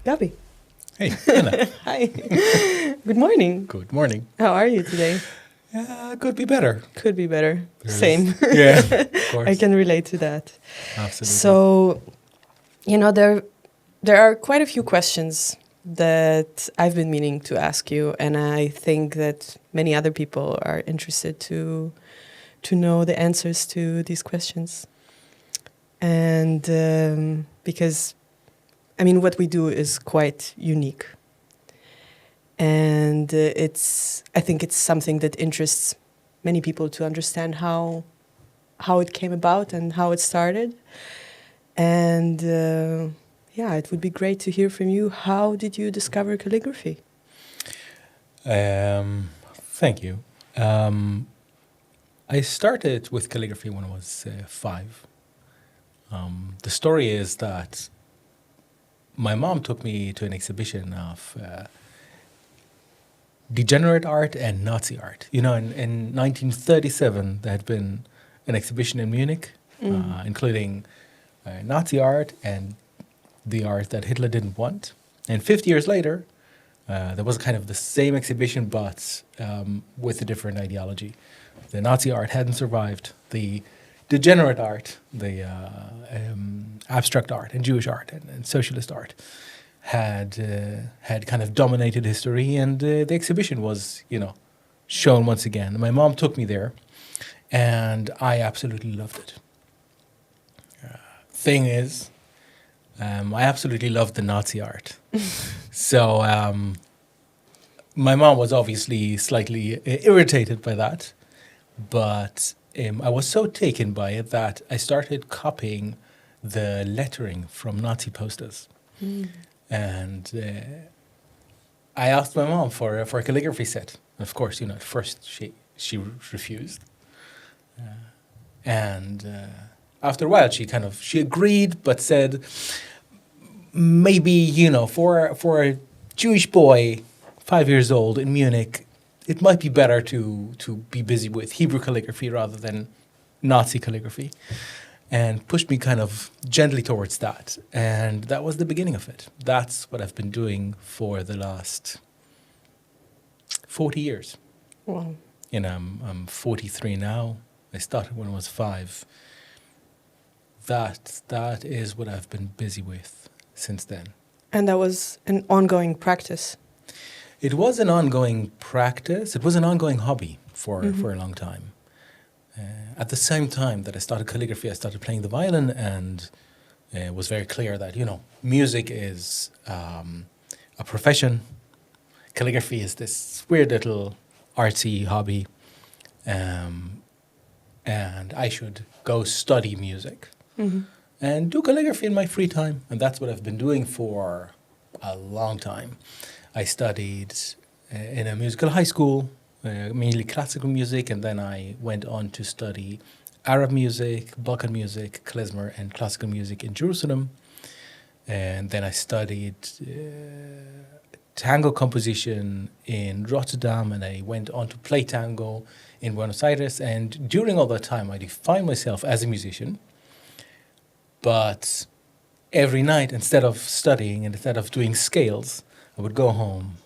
Gabi. Hey, Anna. Hi. Good morning. Good morning. How are you today? Could be better. Could be better. There's- Same. Yeah, of course. I can relate to that. Absolutely. So, there are quite a few questions that I've been meaning to ask you, and I think that many other people are interested to know the answers to these questions. And because, what we do is quite unique. And I think it's something that interests many people to understand how it came about and how it started. And it would be great to hear from you. How did you discover calligraphy? Thank you. I started with calligraphy when I was 5. The story is that my mom took me to an exhibition of degenerate art and Nazi art. In 1937, there had been an exhibition in Munich, including Nazi art and the art that Hitler didn't want. And 50 years later, there was kind of the same exhibition, but with a different ideology. The Nazi art hadn't survived. The degenerate art, the abstract art and Jewish art and socialist art had kind of dominated history, and the exhibition was, shown once again. My mom took me there, and I absolutely loved it. Thing is, I absolutely loved the Nazi art. So my mom was obviously slightly irritated by that, but I was so taken by it that I started copying the lettering from Nazi posters. And I asked my mom for a calligraphy set. And of course, at first she refused. And after a while, she agreed, but said, maybe, for a Jewish boy, 5 years old in Munich, it might be better to be busy with Hebrew calligraphy rather than Nazi calligraphy, and pushed me kind of gently towards that. And that was the beginning of it. That's what I've been doing for the last 40 years. Wow. I'm 43 now. I started when I was 5. That is what I've been busy with since then. And that was an ongoing practice. It was an ongoing practice. It was an ongoing hobby for a long time. At the same time that I started calligraphy, I started playing the violin, and it was very clear that, music is a profession. Calligraphy is this weird little artsy hobby. And I should go study music and do calligraphy in my free time. And that's what I've been doing for a long time. I studied in a musical high school, mainly classical music, and then I went on to study Arab music, Balkan music, klezmer, and classical music in Jerusalem. And then I studied tango composition in Rotterdam, and I went on to play tango in Buenos Aires. And during all that time, I defined myself as a musician. But every night, instead of studying and instead of doing scales, I would go home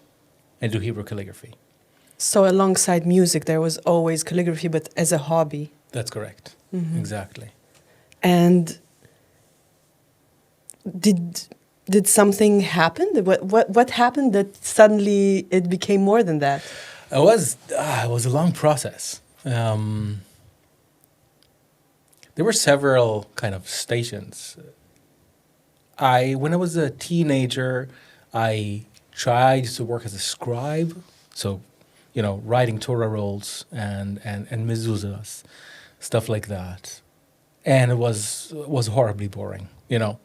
and do Hebrew calligraphy. So alongside music, there was always calligraphy, but as a hobby. That's correct. Exactly. And did something happen? What happened that suddenly it became more than that? It was a long process. There were several kind of stations. When I was a teenager, I tried to work as a scribe, so writing Torah rolls and mezuzahs, stuff like that, and it was horribly boring. You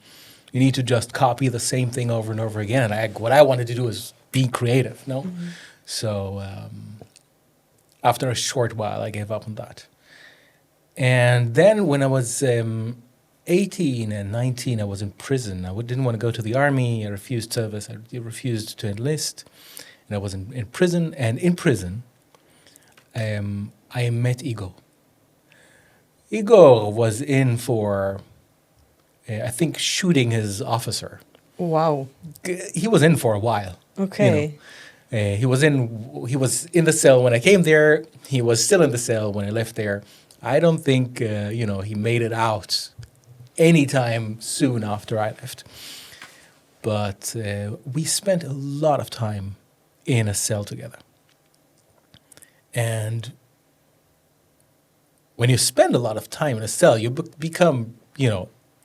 need to just copy the same thing over and over again. And what I wanted to do is be creative. So after a short while, I gave up on that. And then when I was 18 and 19, I was in prison. I didn't want to go to the army. I refused service. I refused to enlist. And I was in prison. And in prison, I met Igor. Igor was in for, I think, shooting his officer. Wow. He was in for a while. Okay. He was in the cell when I came there. He was still in the cell when I left there. I don't think he made it out anytime soon after I left. But we spent a lot of time in a cell together. And when you spend a lot of time in a cell, you become,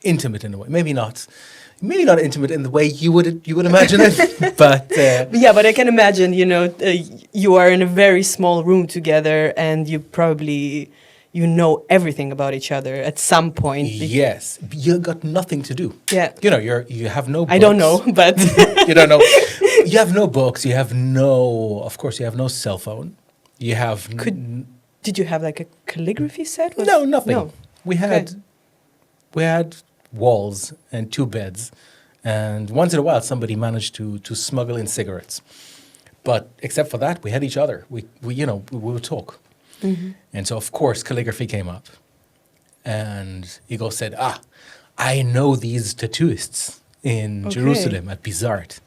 intimate in a way. Maybe not intimate in the way you would imagine it, but Yeah, but I can imagine, you are in a very small room together and you probably, everything about each other at some point. yes, you got nothing to do. Yeah. You have no books. I don't know, but You don't know. You have no books. You have of course, you have no cell phone. You have... Did you have like a calligraphy set? No, nothing. No. We had walls and 2 beds, and once in a while somebody managed to smuggle in cigarettes. But except for that, we had each other. We would talk. Mm-hmm. And so of course calligraphy came up, and Igor said, I know these tattooists in Jerusalem at Bizart.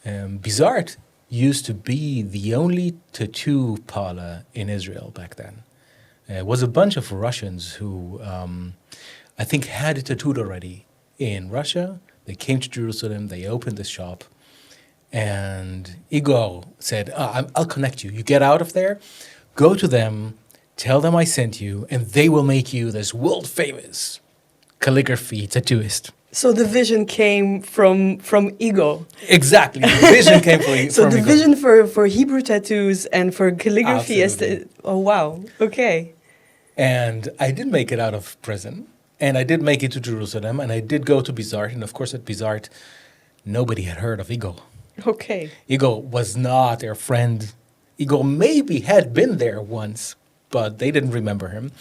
Bizart used to be the only tattoo parlor in Israel back then. It was a bunch of Russians who I think had tattooed already in Russia. They came to Jerusalem, they opened this shop, and Igor said, I'll connect you. You get out of there, go to them, tell them I sent you, and they will make you this world-famous calligraphy tattooist. So the vision came from Igor. Exactly, the vision came from So the Igor. vision for Hebrew tattoos and for calligraphy. Oh, wow. Okay. And I did make it out of prison. And I did make it to Jerusalem, and I did go to Bizart. And of course, at Bizart, nobody had heard of Igor. Okay. Igor was not their friend. Igor maybe had been there once, but they didn't remember him.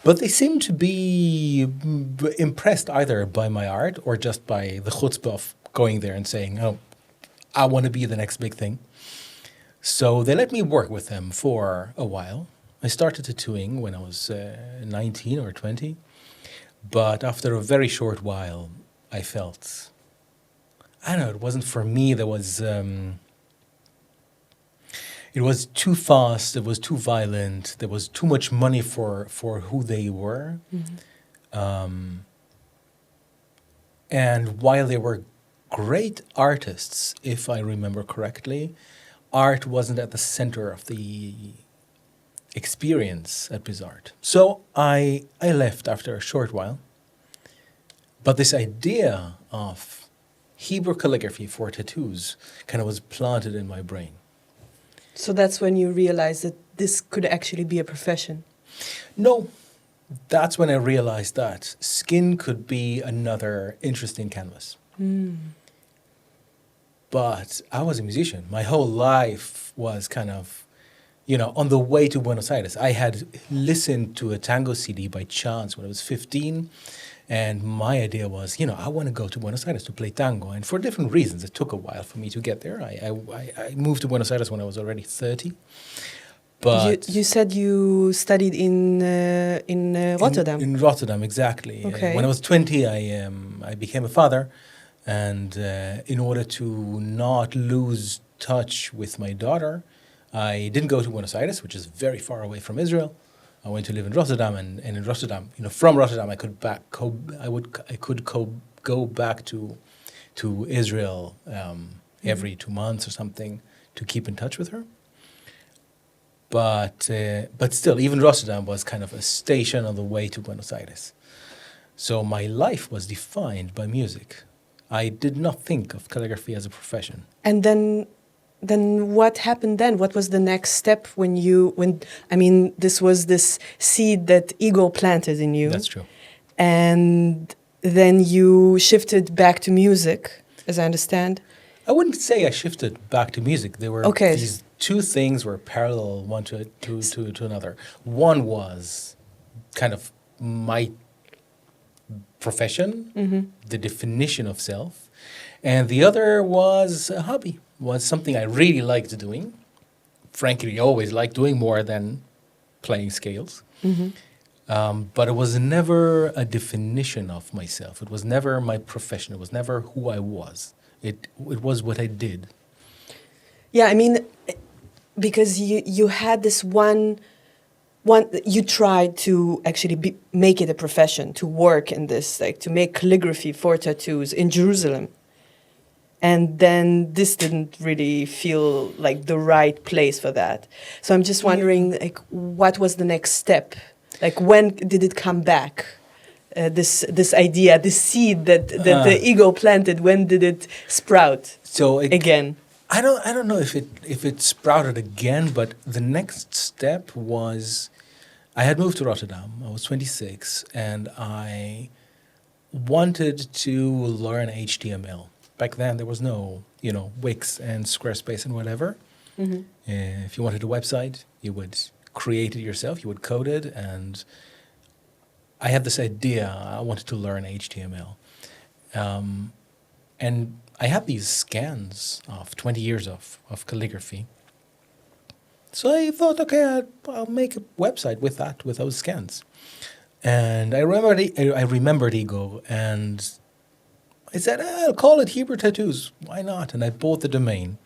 But they seemed to be impressed either by my art or just by the chutzpah of going there and saying, I want to be the next big thing. So they let me work with them for a while. I started tattooing when I was 19 or 20. But after a very short while, I felt, I don't know, it wasn't for me. It was too fast, it was too violent, there was too much money for who they were. Mm-hmm. And while they were great artists, if I remember correctly, art wasn't at the center of the experience at Bizart. So I left after a short while. But this idea of Hebrew calligraphy for tattoos kind of was planted in my brain. So that's when you realized that this could actually be a profession? No, that's when I realized that skin could be another interesting canvas. Mm. But I was a musician. My whole life was kind of, on the way to Buenos Aires. I had listened to a tango CD by chance when I was 15. And my idea was, I want to go to Buenos Aires to play tango. And for different reasons, it took a while for me to get there. I moved to Buenos Aires when I was already 30. But you said you studied in Rotterdam. In Rotterdam, exactly. Okay. When I was 20, I became a father. And in order to not lose touch with my daughter, I didn't go to Buenos Aires, which is very far away from Israel. I went to live in Rotterdam, and in Rotterdam, from Rotterdam, I could go back to Israel every 2 months or something to keep in touch with her. But still, even Rotterdam was kind of a station on the way to Buenos Aires. So my life was defined by music. I did not think of calligraphy as a profession. And then what happened then? What was the next step this was this seed that Igor planted in you? That's true. And then you shifted back to music, as I understand. I wouldn't say I shifted back to music. There were these 2 things were parallel one to another. One was kind of my profession, mm-hmm. the definition of self, and the other was a hobby. Was something I really liked doing. Frankly, I always liked doing more than playing scales. Mm-hmm. But it was never a definition of myself. It was never my profession. It was never who I was. It was what I did. Yeah, I mean, because you had this one you tried to actually make it a profession, to work in this, like to make calligraphy for tattoos in Jerusalem. And then this didn't really feel like the right place for that. So I'm just wondering, like, what was the next step? Like, when did it come back? This idea, this seed that the ego planted, when did it sprout again? I don't know if it sprouted again, but the next step was I had moved to Rotterdam. I was 26, and I wanted to learn HTML. Back then, there was no, Wix and Squarespace and whatever. Mm-hmm. If you wanted a website, you would create it yourself. You would code it, and I had this idea. I wanted to learn HTML, and I had these scans of 20 years of calligraphy. So I thought, okay, I'll make a website with those scans. And I remembered Igor, and I said, I'll call it Hebrew Tattoos. Why not? And I bought the domain.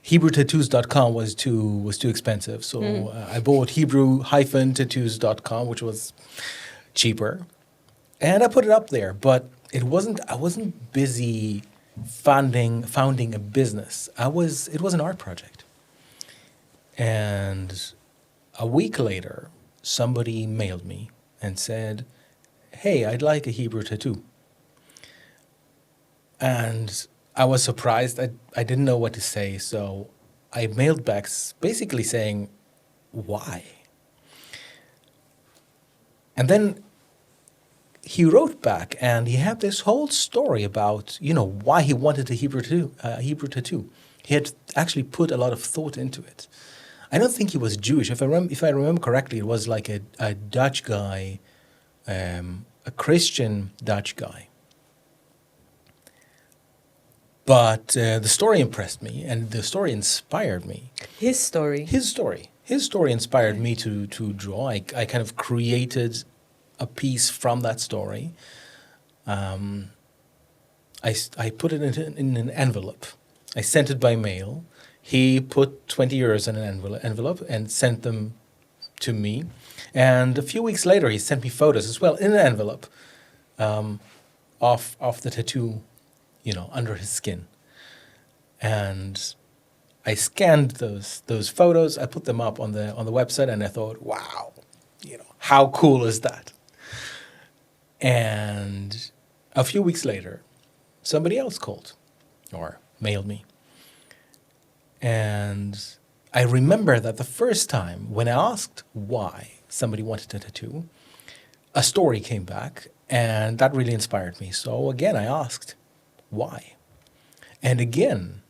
HebrewTattoos.com was too expensive, so I bought Hebrew-tattoos.com, which was cheaper, and I put it up there. But I wasn't busy founding a business. It was an art project. And a week later, somebody mailed me and said, hey, I'd like a Hebrew tattoo. And I was surprised. I didn't know what to say, so I mailed back basically saying, why? And then he wrote back, and he had this whole story about, why he wanted a Hebrew tattoo. He had actually put a lot of thought into it. I don't think he was Jewish. If I remember correctly, it was like a Dutch guy, a Christian Dutch guy. But the story impressed me, and the story inspired me. His story inspired me to draw. I kind of created a piece from that story. I put it in an envelope. I sent it by mail. He put 20 euros in an envelope and sent them to me. And a few weeks later, he sent me photos as well in an envelope of the tattoo, under his skin. And I scanned those photos. I put them up on the website, and I thought, wow, how cool is that? And a few weeks later, somebody else called or mailed me. And I remember that the first time when I asked why somebody wanted a tattoo, a story came back, and that really inspired me. So again, I asked why. And again,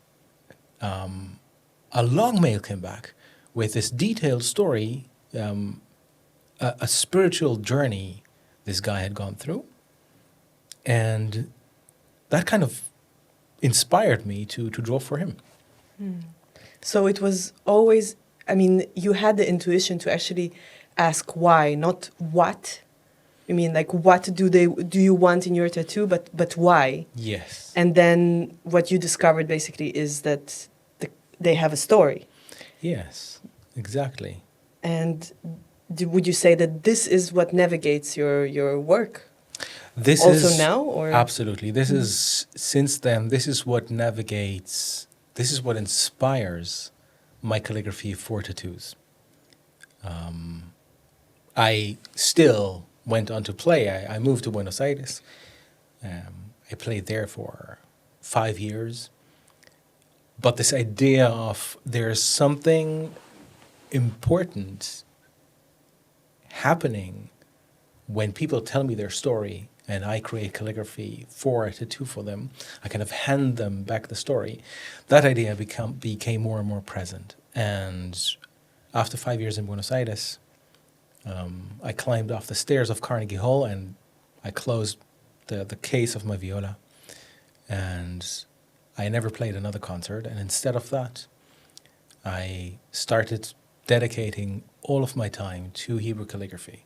a long mail came back with this detailed story, a spiritual journey this guy had gone through. And that kind of inspired me to draw for him. So it was always, you had the intuition to actually ask why, not what. You mean, like, what do you want in your tattoo, but why? Yes. And then what you discovered basically is that they have a story. Yes, exactly. And would you say that this is what navigates your work? This also is now, or absolutely. This is since then. This is what navigates. This is what inspires my calligraphy for tattoos. I still went on to play. I moved to Buenos Aires. I played there for 5 years. But this idea of there's something important happening when people tell me their story and I create calligraphy for a tattoo for them, I kind of hand them back the story. That idea became more and more present. And after 5 years in Buenos Aires, I climbed off the stairs of Carnegie Hall and I closed the case of my viola. And I never played another concert. And instead of that, I started dedicating all of my time to Hebrew calligraphy.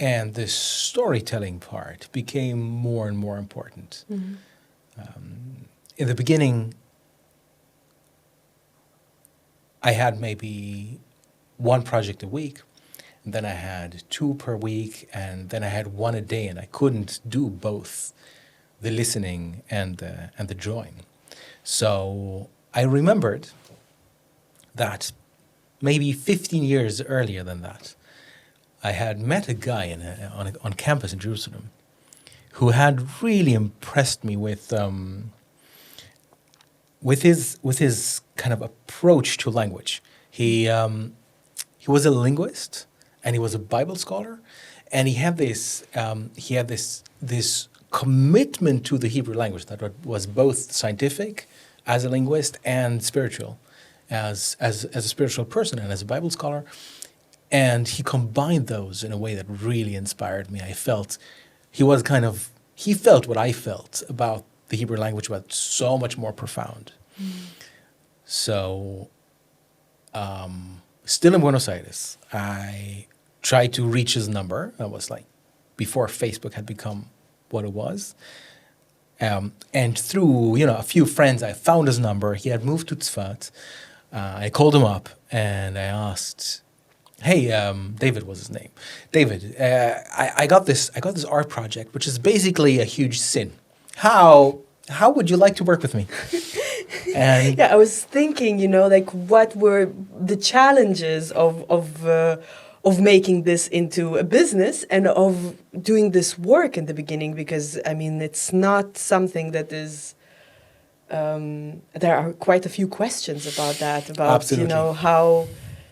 And this storytelling part became more and more important. In the beginning, I had maybe one project a week, and then I had two per week, and then I had one a day, and I couldn't do both, the listening and the drawing. So I remembered that maybe 15 years earlier than that, I had met a guy on campus in Jerusalem who had really impressed me with his kind of approach to language. He was a linguist and he was a Bible scholar, and he had this commitment to the Hebrew language that was both scientific as a linguist and spiritual as a spiritual person and as a Bible scholar. And he combined those in a way that really inspired me. I felt he felt what I felt about the Hebrew language, but so much more profound. So, still in Buenos Aires, I tried to reach his number. That was like before Facebook had become what it was. And through, a few friends, I found his number. He had moved to Tzfat. I called him up and I asked, "Hey, David was his name. David, I got this art project, which is basically a huge sin. How would you like to work with me?" And yeah, I was thinking, like what were the challenges of making this into a business and of doing this work in the beginning, because it's not something that is. There are quite a few questions about that. About Absolutely. how.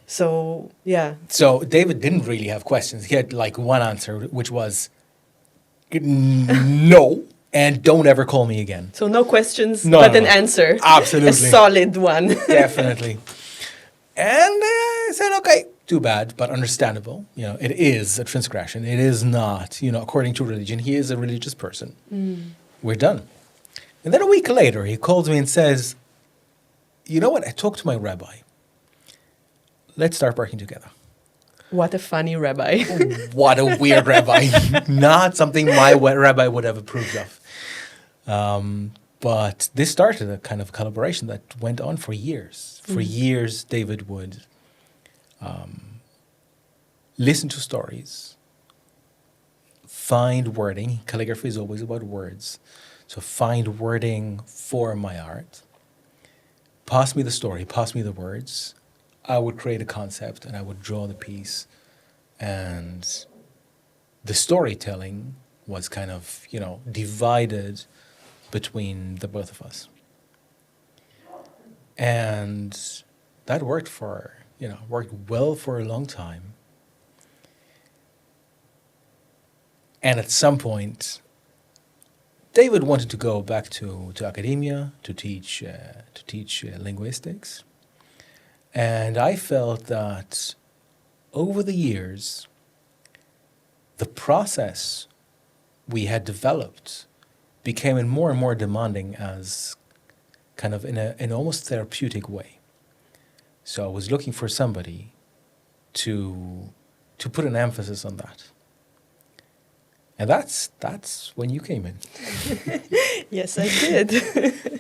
So yeah. So David didn't really have questions. He had like one answer, which was no, and don't ever call me again. So no questions, No, but no, an no. answer. Absolutely. A solid one. Definitely. And I said, okay, too bad, but understandable. It is a transgression. It is not, according to religion. He is a religious person. We're done. And then a week later, he calls me and says, "You know what? I talked to my rabbi. Let's start working together." What a funny rabbi. What a weird rabbi. Not something my rabbi would have approved of. But this started a kind of collaboration that went on for years. For years, David would listen to stories, find wording. Calligraphy is always about words. So find wording for my art. Pass me the story, pass me the words. I would create a concept and I would draw the piece. And the storytelling was kind of, divided between the both of us. And that worked well for a long time. And at some point, David wanted to go back to academia to teach linguistics. And I felt that over the years, the process we had developed became more and more demanding as kind of in an almost therapeutic way. So I was looking for somebody to put an emphasis on that. And that's when you came in. Yes, I did.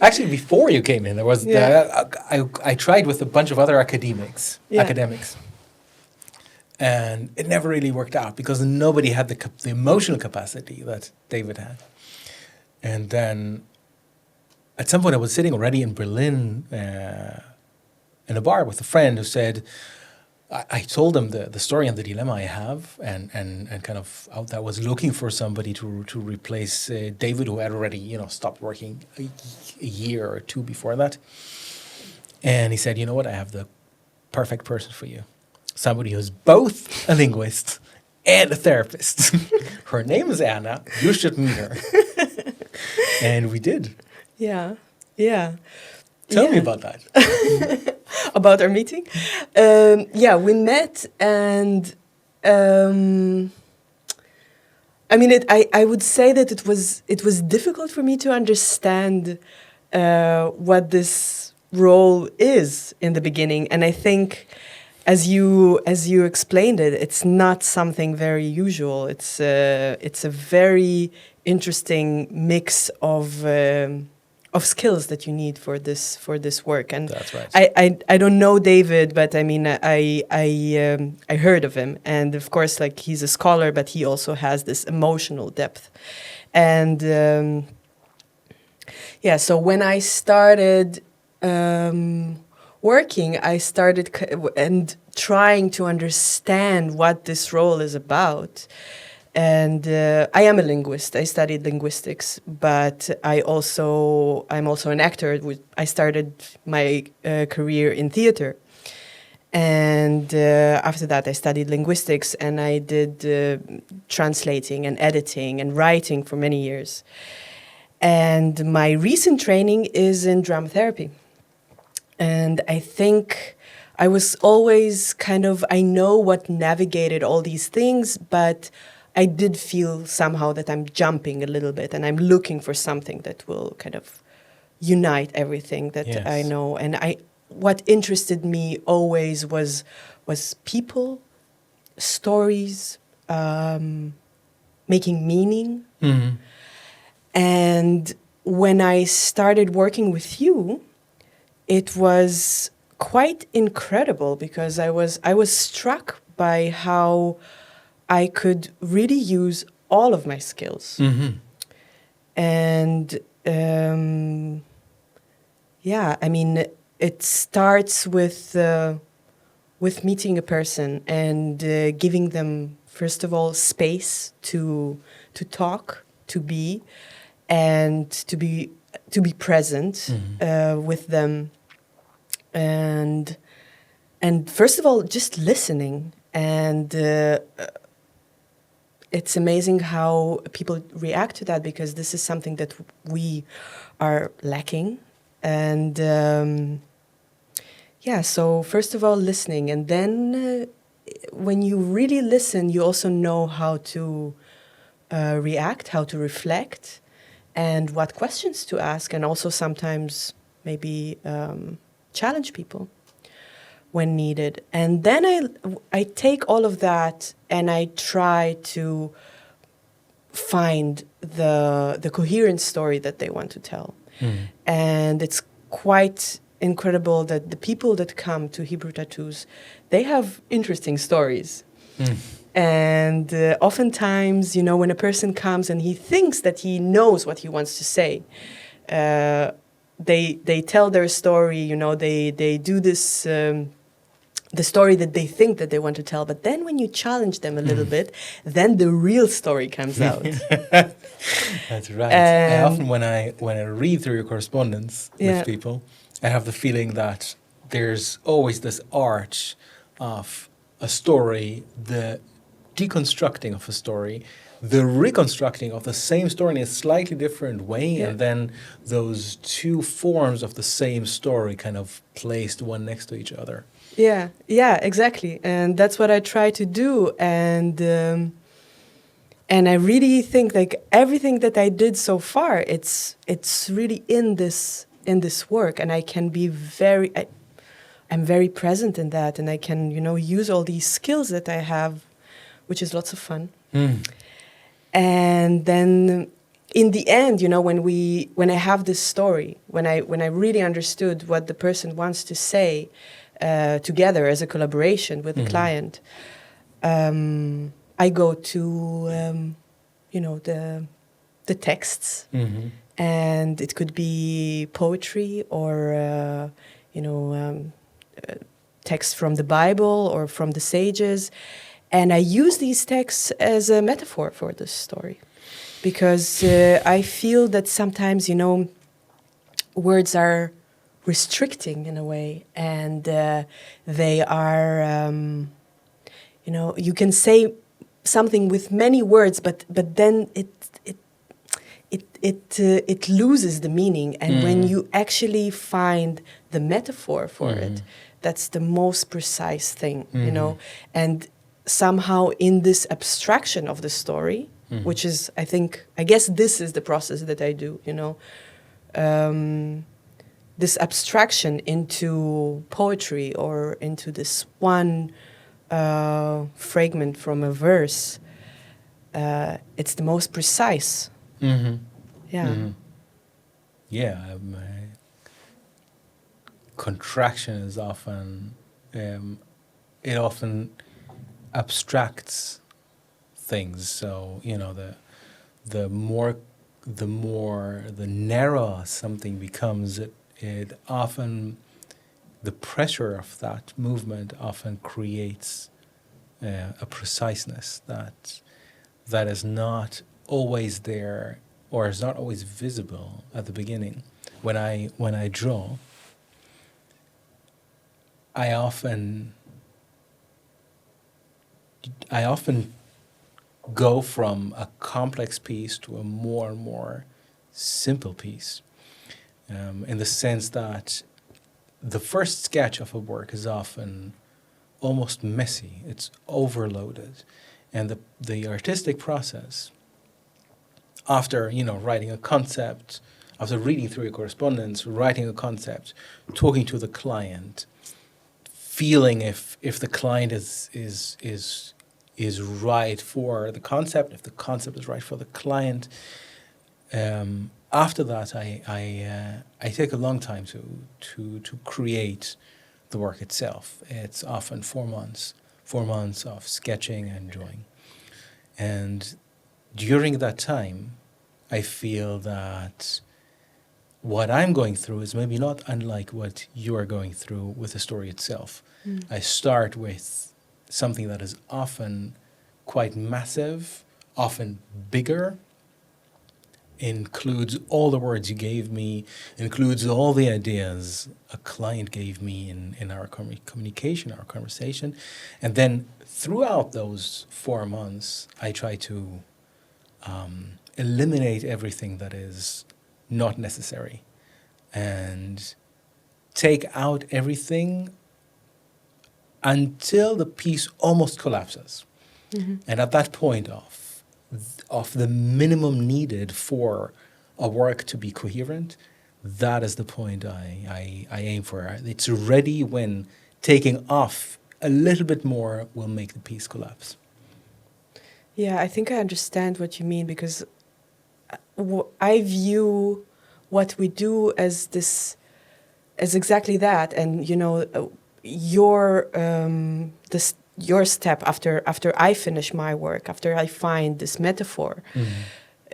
Actually, before you came in, there was I tried with a bunch of other academics, and it never really worked out because nobody had the emotional capacity that David had. And then, at some point, I was sitting already in Berlin in a bar with a friend who said, I told him the story and the dilemma I have, and kind of out that I was looking for somebody to replace David, who had already stopped working a year or two before that. And he said, "You know what? I have the perfect person for you. Somebody who's both a linguist and a therapist. Her name is Anna. You should meet her." And we did. Yeah. Tell me about that. About our meeting? We met, and I would say that it was difficult for me to understand what this role is in the beginning, and I think as you explained it, it's not something very usual. It's a very interesting mix of skills that you need for this work. And That's right. I don't know David, but I mean I heard of him, and of course, like, he's a scholar, but he also has this emotional depth. And yeah, so when I started working, I started and trying to understand what this role is about. And I am a linguist. I studied linguistics, but I'm also an actor. I started my career in theater, and after that, I studied linguistics, and I did translating and editing and writing for many years. And my recent training is in drama therapy. And I think I was always I know what navigated all these things, but I did feel somehow that I'm jumping a little bit and I'm looking for something that will kind of unite everything that Yes. I know. And what interested me always was people, stories, making meaning. Mm-hmm. And when I started working with you, it was quite incredible, because I was struck by how I could really use all of my skills. Mm-hmm. And yeah, I mean, it starts with meeting a person and giving them, first of all, space to talk, to be, and to be present with them, and first of all, just listening. And it's amazing how people react to that, because this is something that we are lacking. And yeah, so first of all, listening, and then when you really listen, you also know how to react, how to reflect, and what questions to ask, and also sometimes maybe challenge people when needed. And then I take all of that and I try to find the coherent story that they want to tell. Mm. And it's quite incredible that the people that come to Hebrew Tattoos, they have interesting stories. Mm. And oftentimes, you know, when a person comes and he thinks that he knows what he wants to say, they tell their story, you know, they do this, the story that they think that they want to tell. But then when you challenge them a little bit, then the real story comes out. That's right. I often, when I read through your correspondence with people, I have the feeling that there's always this arch of a story, the deconstructing of a story, the reconstructing of the same story in a slightly different way, and then those two forms of the same story kind of placed one next to each other. Yeah, exactly. And that's what I try to do. And I really think, like, everything that I did so far, it's really in this work, and I can be I'm very present in that, and I can, you know, use all these skills that I have, which is lots of fun. Mm. And then in the end, you know, when I have this story, when I really understood what the person wants to say together as a collaboration with the client, I go to, you know, the texts, and it could be poetry or, you know, texts from the Bible or from the sages. And I use these texts as a metaphor for this story, because I feel that sometimes, you know, words are restricting in a way, and they are, you know, you can say something with many words, but then it loses the meaning. And when you actually find the metaphor for it, that's the most precise thing, you know. And somehow in this abstraction of the story, which is, I guess this is the process that I do, you know, this abstraction into poetry or into this one fragment from a verse, it's the most precise. Mm-hmm. Yeah. Mm-hmm. Yeah. Contraction is often, it often abstracts things. So, the narrower something becomes, it often, the pressure of that movement often creates a preciseness that is not always there, or is not always visible at the beginning. When I draw, I often go from a complex piece to a more and more simple piece, in the sense that the first sketch of a work is often almost messy. It's overloaded, and the artistic process, after writing a concept, after reading through your correspondence, writing a concept, talking to the client, feeling if the client is right for the concept, if the concept is right for the client. After that, I take a long time to create the work itself. It's often 4 months of sketching and drawing, and during that time, I feel that what I'm going through is maybe not unlike what you are going through with the story itself. I start with something that is often quite massive, often bigger, includes all the words you gave me, includes all the ideas a client gave me in our communication, our conversation. And then throughout those 4 months, I try to eliminate everything that is not necessary and take out everything until the piece almost collapses. Mm-hmm. And at that point of the minimum needed for a work to be coherent, that is the point I aim for. It's ready when taking off a little bit more will make the piece collapse. Yeah, I think I understand what you mean, because I view what we do as exactly that, and your step after I finish my work, after I find this metaphor,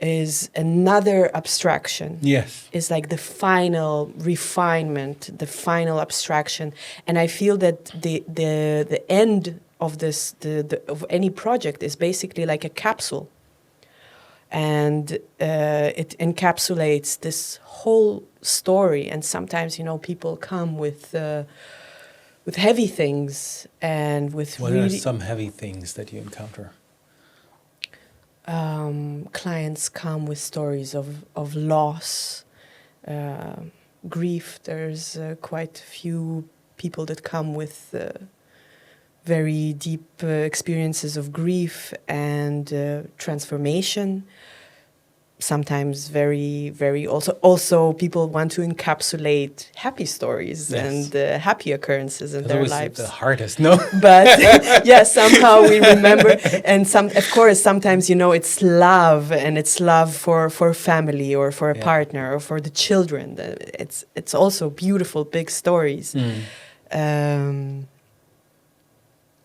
is another abstraction. Yes. It's like the final refinement, the final abstraction, and I feel that the end of this of any project is basically like a capsule, and it encapsulates this whole story. And sometimes people come with heavy things and with What really are some heavy things that you encounter? Clients come with stories of loss, grief. There's quite a few people that come with very deep experiences of grief and transformation. Sometimes very, very also people want to encapsulate happy stories. Yes. And happy occurrences in their lives. The hardest, no? But yeah, somehow we remember. And of course, sometimes, it's love, and it's love for family or for a partner or for the children. It's also beautiful, big stories.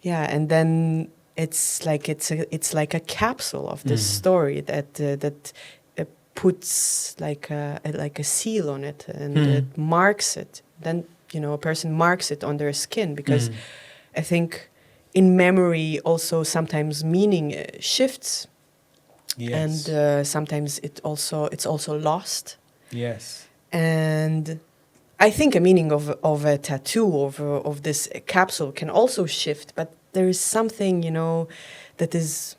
Yeah, and then it's like a capsule of this story that puts like a seal on it, and it marks it. Then a person marks it on their skin, because I think in memory also sometimes meaning shifts. Yes. And sometimes it's also lost. Yes. And I think a meaning of a tattoo, of this capsule, can also shift, but there is something, that is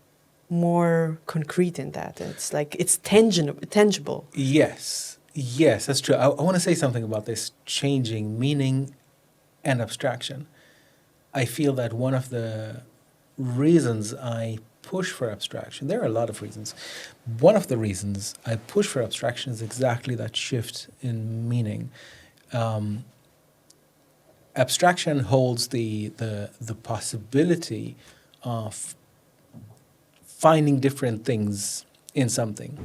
more concrete in that. It's like it's tangible. Yes, that's true. I want to say something about this changing meaning and abstraction. I feel that one of the reasons I push for abstraction, there are a lot of reasons. One of the reasons I push for abstraction is exactly that shift in meaning. abstraction holds the possibility of finding different things in something.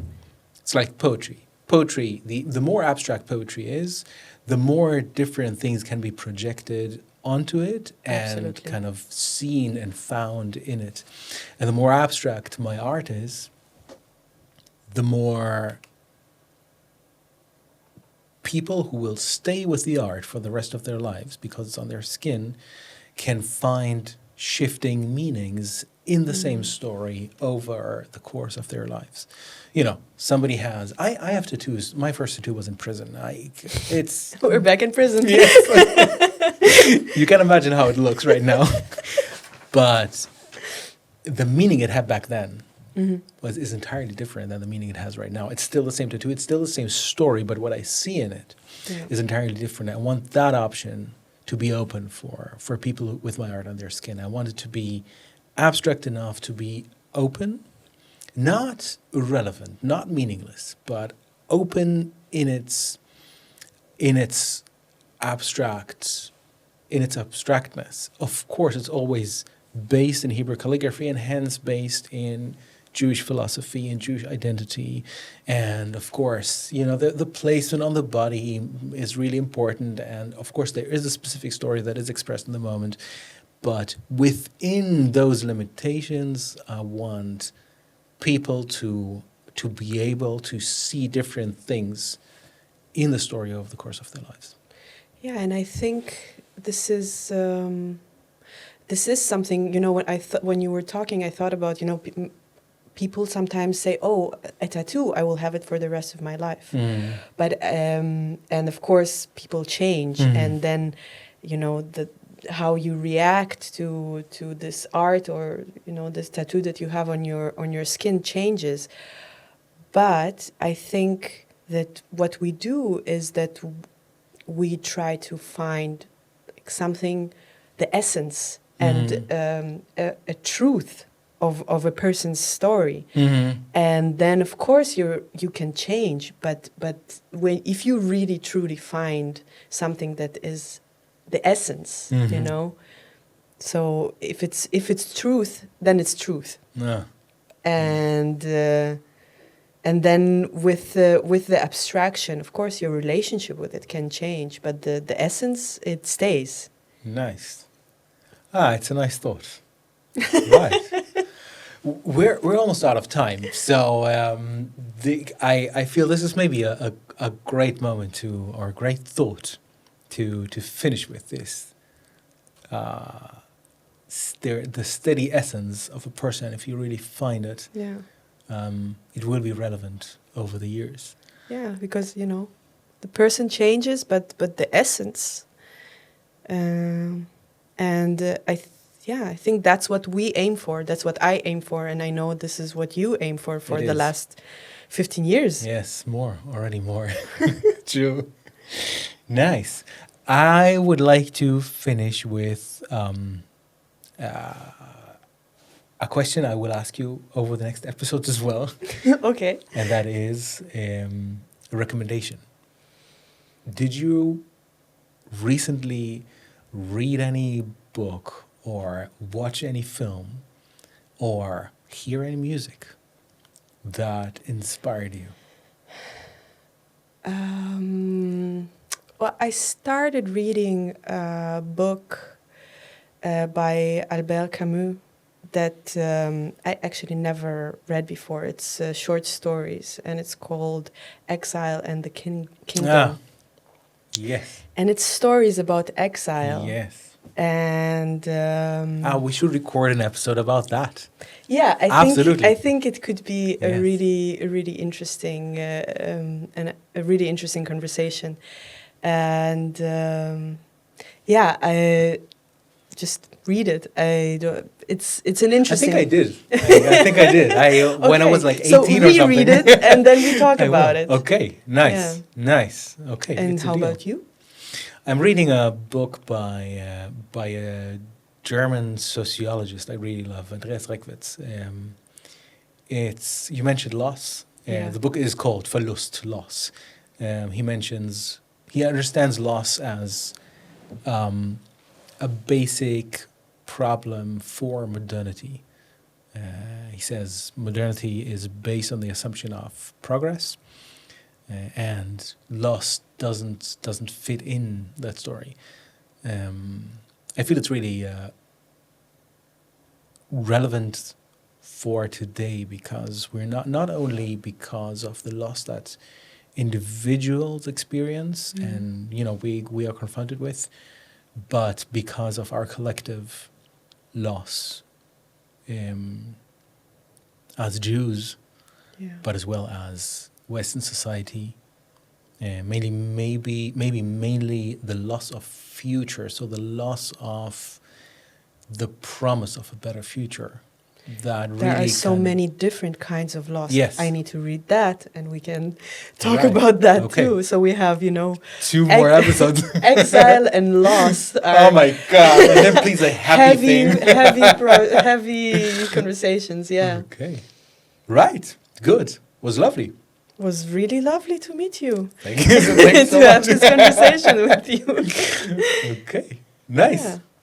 It's like poetry. Poetry, the more abstract poetry is, the more different things can be projected onto it and Absolutely. kind of seen and found in it. And the more abstract my art is, the more people who will stay with the art for the rest of their lives because it's on their skin can find shifting meanings in the same story over the course of their lives. You know, somebody has, I have tattoos. My first tattoo was in prison. It's We're back in prison. yes. You can imagine how it looks right now. But the meaning it had back then is entirely different than the meaning it has right now. It's still the same tattoo. It's still the same story, but what I see in it is entirely different. I want that option to be open for people with my art on their skin. I want it to be abstract enough to be open, not irrelevant, not meaningless, but open in its abstract, in its abstractness. Of course, it's always based in Hebrew calligraphy and hence based in Jewish philosophy and Jewish identity. And of course, you know, the placement on the body is really important. And of course, there is a specific story that is expressed in the moment. But within those limitations, I want people to be able to see different things in the story over the course of their lives. Yeah, and I think this is something, you know, when you were talking, I thought about, you know, people sometimes say, oh, a tattoo, I will have it for the rest of my life. But, and of course, people change. And then, you know, how you react to this art or, you know, this tattoo that you have on your skin changes. But I think that what we do is that we try to find something, the essence and a truth of a person's story, and then of course you can change. But if you really truly find something that is the essence, you know, so if it's truth, then it's truth. Yeah. And then with the abstraction, of course, your relationship with it can change, but the essence, it stays. Nice. It's a nice thought. Right. We're almost out of time, so I feel this is maybe a great moment or a great thought to finish with this. The steady essence of a person, if you really find it, it will be relevant over the years. Yeah, because, you know, the person changes, but the essence, and I think that's what we aim for. That's what I aim for, and I know this is what you aim for the last 15 years. Yes, already more. True. Nice. I would like to finish with a question I will ask you over the next episodes as well. Okay. And that is a recommendation. Did you recently read any book or watch any film or hear any music that inspired you? Well, I started reading a book by Albert Camus that I actually never read before. It's short stories, and it's called Exile and the Kingdom. Ah, yes. And it's stories about exile. Yes. And we should record an episode about that. Yeah, Absolutely. I think it could be a really interesting and a really interesting conversation. And I just read it. It's an interesting. I think I did. I think I did. When I was like 18 so or something. So reread it and then we talk about it. Okay, nice, nice. Okay. And how about you? I'm reading a book by a German sociologist I really love, Andreas Reckwitz. You mentioned loss. The book is called Verlust, Loss. He he understands loss as a basic problem for modernity. He says modernity is based on the assumption of progress, and loss doesn't fit in that story. I feel it's really relevant for today because we're not only because of the loss that individuals experience and we are confronted with, but because of our collective loss as Jews, but as well as Western society, mainly the loss of future, so the loss of the promise of a better future. That really there are so many different kinds of loss. Yes. I need to read that, and we can talk about that too. So we have, 2 more episodes. Exile and loss. Oh my God! And then please a happy thing. heavy conversations. Yeah. Okay. Right. Good. Was lovely. Was really lovely to meet you. Thank you. Thanks so to have much. this conversation with you. Okay. Nice. Yeah.